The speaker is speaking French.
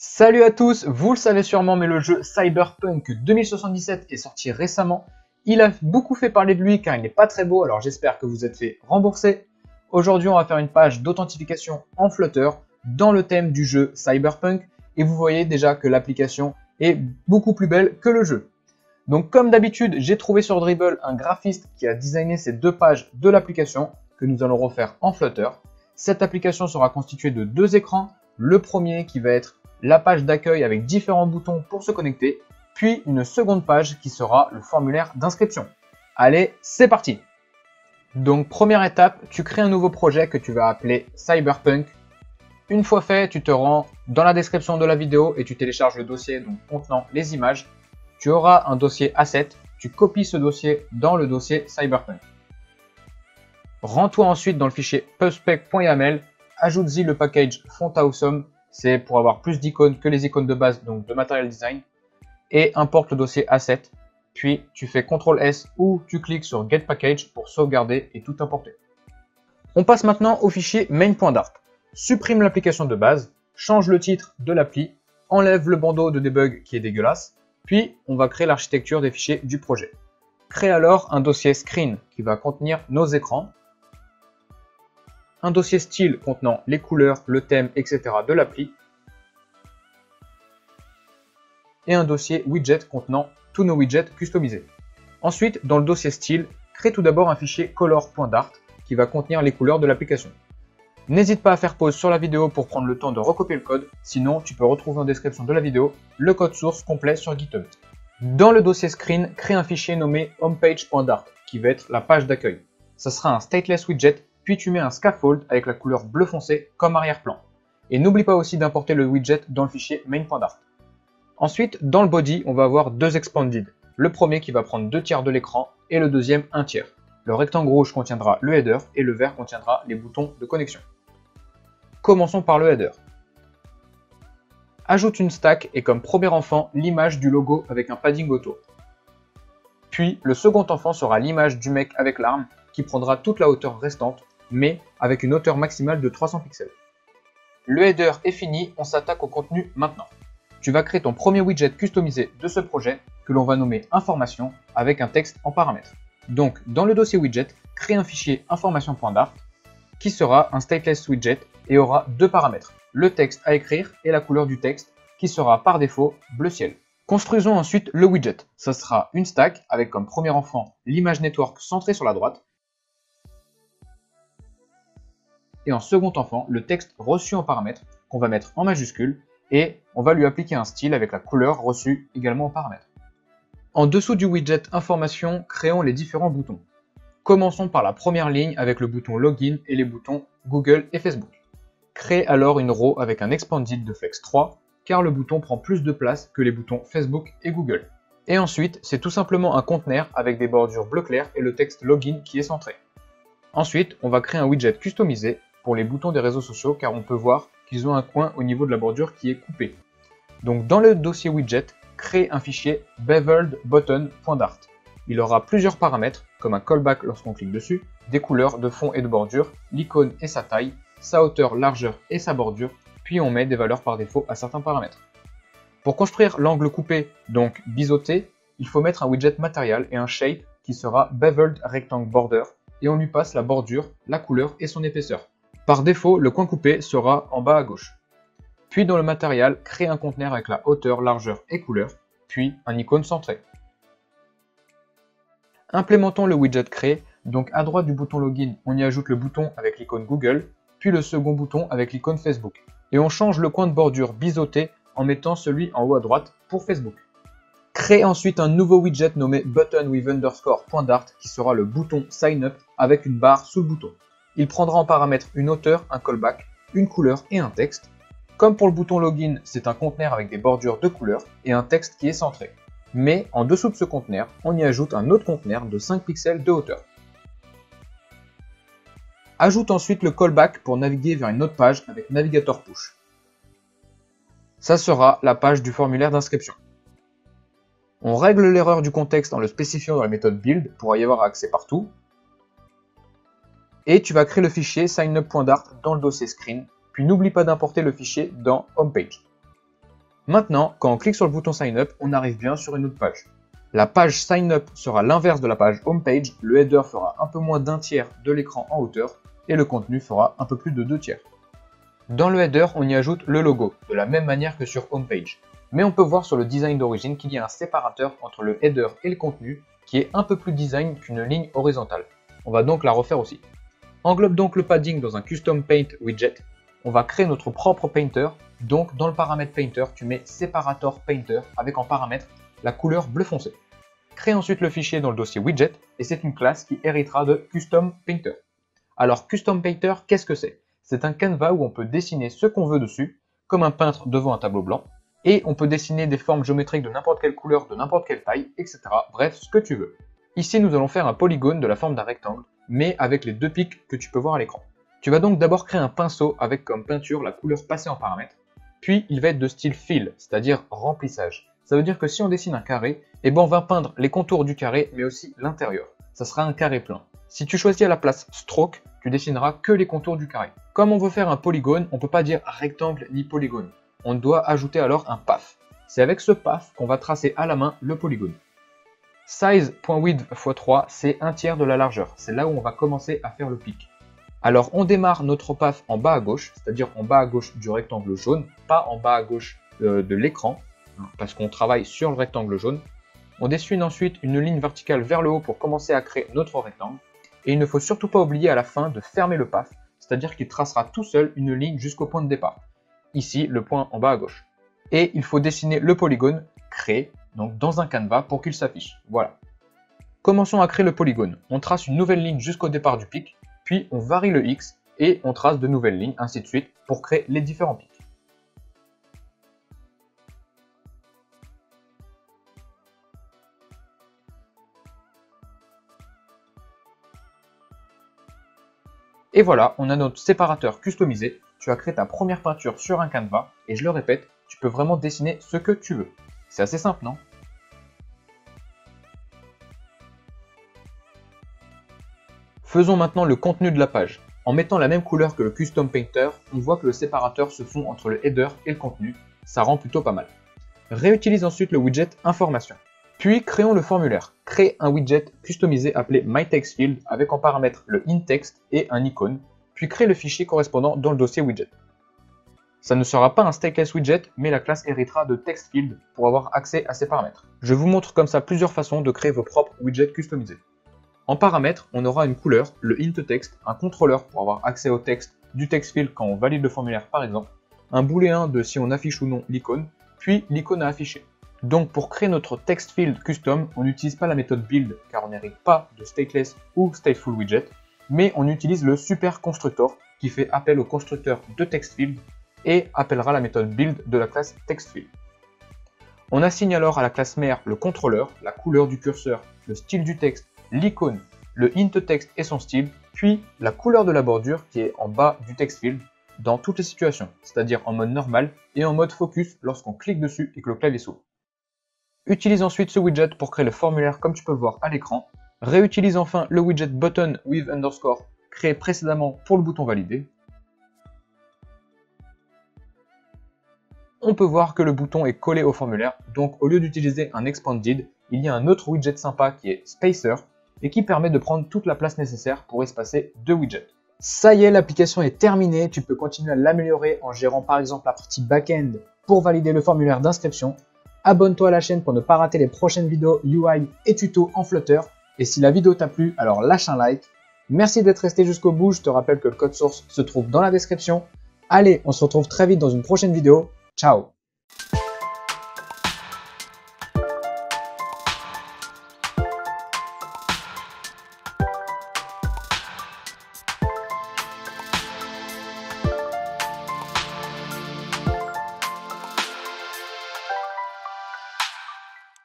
Salut à tous, vous le savez sûrement, mais le jeu Cyberpunk 2077 est sorti récemment. Il a beaucoup fait parler de lui car il n'est pas très beau, alors j'espère que vous êtes fait rembourser. Aujourd'hui, on va faire une page d'authentification en Flutter dans le thème du jeu Cyberpunk et vous voyez déjà que l'application est beaucoup plus belle que le jeu. Donc comme d'habitude, j'ai trouvé sur Dribbble un graphiste qui a designé ces deux pages de l'application que nous allons refaire en Flutter. Cette application sera constituée de deux écrans. Le premier qui va être la page d'accueil avec différents boutons pour se connecter, puis une seconde page qui sera le formulaire d'inscription. Allez, c'est parti! Donc première étape, tu crées un nouveau projet que tu vas appeler Cyberpunk. Une fois fait, tu te rends dans la description de la vidéo et tu télécharges le dossier donc, contenant les images. Tu auras un dossier asset, tu copies ce dossier dans le dossier Cyberpunk. Rends-toi ensuite dans le fichier pubspec.yaml, ajoute-y le package FontAwesome, c'est pour avoir plus d'icônes que les icônes de base, donc de Material Design, et importe le dossier asset, puis tu fais CTRL-S ou tu cliques sur Get Package pour sauvegarder et tout importer. On passe maintenant au fichier main.dart. Supprime l'application de base, change le titre de l'appli, enlève le bandeau de debug qui est dégueulasse, puis on va créer l'architecture des fichiers du projet. Crée alors un dossier screen qui va contenir nos écrans, un dossier style contenant les couleurs, le thème, etc. de l'appli, et un dossier widget contenant tous nos widgets customisés. Ensuite, dans le dossier style, crée tout d'abord un fichier color.dart qui va contenir les couleurs de l'application. N'hésite pas à faire pause sur la vidéo pour prendre le temps de recopier le code, sinon tu peux retrouver en description de la vidéo le code source complet sur GitHub. Dans le dossier screen, crée un fichier nommé homepage.dart qui va être la page d'accueil. Ça sera un stateless widget, puis tu mets un scaffold avec la couleur bleu foncé comme arrière-plan. Et n'oublie pas aussi d'importer le widget dans le fichier main.dart. Ensuite, dans le body, on va avoir deux expanded. Le premier qui va prendre 2/3 de l'écran et le deuxième 1/3. Le rectangle rouge contiendra le header et le vert contiendra les boutons de connexion. Commençons par le header. Ajoute une stack et comme premier enfant, l'image du logo avec un padding auto. Puis, le second enfant sera l'image du mec avec l'arme qui prendra toute la hauteur restante, mais avec une hauteur maximale de 300 pixels. Le header est fini, on s'attaque au contenu maintenant. Tu vas créer ton premier widget customisé de ce projet que l'on va nommer information avec un texte en paramètres. Donc, dans le dossier widget, crée un fichier information.dart qui sera un stateless widget et aura deux paramètres, le texte à écrire et la couleur du texte qui sera par défaut bleu ciel. Construisons ensuite le widget. Ça sera une stack avec comme premier enfant l'image network centrée sur la droite et en second enfant le texte reçu en paramètres qu'on va mettre en majuscule et on va lui appliquer un style avec la couleur reçue également en paramètres. En dessous du widget information, créons les différents boutons. Commençons par la première ligne avec le bouton Login et les boutons Google et Facebook. Crée alors une row avec un expanded de flex 3 car le bouton prend plus de place que les boutons Facebook et Google. Et ensuite, c'est tout simplement un conteneur avec des bordures bleu clair et le texte Login qui est centré. Ensuite, on va créer un widget customisé pour les boutons des réseaux sociaux car on peut voir qu'ils ont un coin au niveau de la bordure qui est coupé. Donc dans le dossier widget, crée un fichier beveledbutton.dart. Il aura plusieurs paramètres comme un callback lorsqu'on clique dessus, des couleurs de fond et de bordure, l'icône et sa taille, sa hauteur, largeur et sa bordure, puis on met des valeurs par défaut à certains paramètres. Pour construire l'angle coupé, donc biseauté, il faut mettre un widget matériel et un shape qui sera beveled rectangle border et on lui passe la bordure, la couleur et son épaisseur. Par défaut, le coin coupé sera en bas à gauche. Puis dans le matériel, crée un conteneur avec la hauteur, largeur et couleur, puis un icône centré. Implémentons le widget créé, donc à droite du bouton Login, on y ajoute le bouton avec l'icône Google, puis le second bouton avec l'icône Facebook. Et on change le coin de bordure biseauté en mettant celui en haut à droite pour Facebook. Crée ensuite un nouveau widget nommé buttonWithUnderscore.dart qui sera le bouton Sign Up avec une barre sous le bouton. Il prendra en paramètre une hauteur, un callback, une couleur et un texte. Comme pour le bouton Login, c'est un conteneur avec des bordures de couleurs et un texte qui est centré. Mais en dessous de ce conteneur, on y ajoute un autre conteneur de 5 pixels de hauteur. Ajoute ensuite le callback pour naviguer vers une autre page avec Navigator Push. Ça sera la page du formulaire d'inscription. On règle l'erreur du contexte en le spécifiant dans la méthode build pour y avoir accès partout. Et tu vas créer le fichier signup.dart dans le dossier screen, puis n'oublie pas d'importer le fichier dans homepage. Maintenant, quand on clique sur le bouton Sign Up, on arrive bien sur une autre page. La page Sign Up sera l'inverse de la page Homepage, le header fera un peu moins d'un tiers de l'écran en hauteur et le contenu fera un peu plus de 2 tiers. Dans le header, on y ajoute le logo, de la même manière que sur Homepage. Mais on peut voir sur le design d'origine qu'il y a un séparateur entre le header et le contenu qui est un peu plus design qu'une ligne horizontale. On va donc la refaire aussi. Englobe donc le padding dans un Custom Paint widget. On va créer notre propre painter. Donc dans le paramètre painter, tu mets separator painter avec en paramètre la couleur bleu foncé. Crée ensuite le fichier dans le dossier widget et c'est une classe qui héritera de Custom Painter. Alors Custom Painter, qu'est-ce que c'est? C'est un canevas où on peut dessiner ce qu'on veut dessus, comme un peintre devant un tableau blanc, et on peut dessiner des formes géométriques de n'importe quelle couleur, de n'importe quelle taille, etc. Bref, ce que tu veux. Ici, nous allons faire un polygone de la forme d'un rectangle, mais avec les 2 pics que tu peux voir à l'écran. Tu vas donc d'abord créer un pinceau avec comme peinture la couleur passée en paramètre, puis il va être de style fill, c'est-à-dire remplissage. Ça veut dire que si on dessine un carré, on va peindre les contours du carré, mais aussi l'intérieur. Ça sera un carré plein. Si tu choisis à la place stroke, tu dessineras que les contours du carré. Comme on veut faire un polygone, on ne peut pas dire rectangle ni polygone. On doit ajouter alors un path. C'est avec ce path qu'on va tracer à la main le polygone. Size.width x 3, c'est 1/3 de la largeur. C'est là où on va commencer à faire le pic. Alors on démarre notre path en bas à gauche, c'est-à-dire en bas à gauche du rectangle jaune, pas en bas à gauche de l'écran, parce qu'on travaille sur le rectangle jaune. On dessine ensuite une ligne verticale vers le haut pour commencer à créer notre rectangle. Et il ne faut surtout pas oublier à la fin de fermer le path, c'est-à-dire qu'il tracera tout seul une ligne jusqu'au point de départ. Ici, le point en bas à gauche. Et il faut dessiner le polygone créé, donc dans un canevas pour qu'il s'affiche. Voilà. Commençons à créer le polygone. On trace une nouvelle ligne jusqu'au départ du pic, puis on varie le X et on trace de nouvelles lignes, ainsi de suite, pour créer les différents pics. Et voilà, on a notre séparateur customisé. Tu as créé ta première peinture sur un canevas et je le répète, tu peux vraiment dessiner ce que tu veux. C'est assez simple, non? Faisons maintenant le contenu de la page. En mettant la même couleur que le Custom Painter, on voit que le séparateur se fond entre le header et le contenu. Ça rend plutôt pas mal. Réutilise ensuite le widget Information. Puis créons le formulaire. Crée un widget customisé appelé MyTextField avec en paramètre le inText et un icône, puis crée le fichier correspondant dans le dossier widget. Ça ne sera pas un stateless widget, mais la classe héritera de TextField pour avoir accès à ces paramètres. Je vous montre comme ça plusieurs façons de créer vos propres widgets customisés. En paramètres, on aura une couleur, le intText, un contrôleur pour avoir accès au texte du TextField quand on valide le formulaire par exemple, un booléen de si on affiche ou non l'icône, puis l'icône à afficher. Donc pour créer notre TextField custom, on n'utilise pas la méthode build car on n'hérite pas de stateless ou stateful widget, mais on utilise le super constructor qui fait appel au constructeur de TextField et appellera la méthode build de la classe TextField. On assigne alors à la classe mère le contrôleur, la couleur du curseur, le style du texte, l'icône, le intText et son style, puis la couleur de la bordure qui est en bas du TextField dans toutes les situations, c'est-à-dire en mode normal et en mode focus lorsqu'on clique dessus et que le clavier s'ouvre. Utilise ensuite ce widget pour créer le formulaire comme tu peux le voir à l'écran. Réutilise enfin le widget button with underscore créé précédemment pour le bouton valider. On peut voir que le bouton est collé au formulaire, donc au lieu d'utiliser un expanded, il y a un autre widget sympa qui est spacer et qui permet de prendre toute la place nécessaire pour espacer 2 widgets. Ça y est, l'application est terminée, tu peux continuer à l'améliorer en gérant par exemple la partie back-end pour valider le formulaire d'inscription. Abonne-toi à la chaîne pour ne pas rater les prochaines vidéos UI et tutos en Flutter. Et si la vidéo t'a plu, alors lâche un like. Merci d'être resté jusqu'au bout, je te rappelle que le code source se trouve dans la description. Allez, on se retrouve très vite dans une prochaine vidéo. Ciao!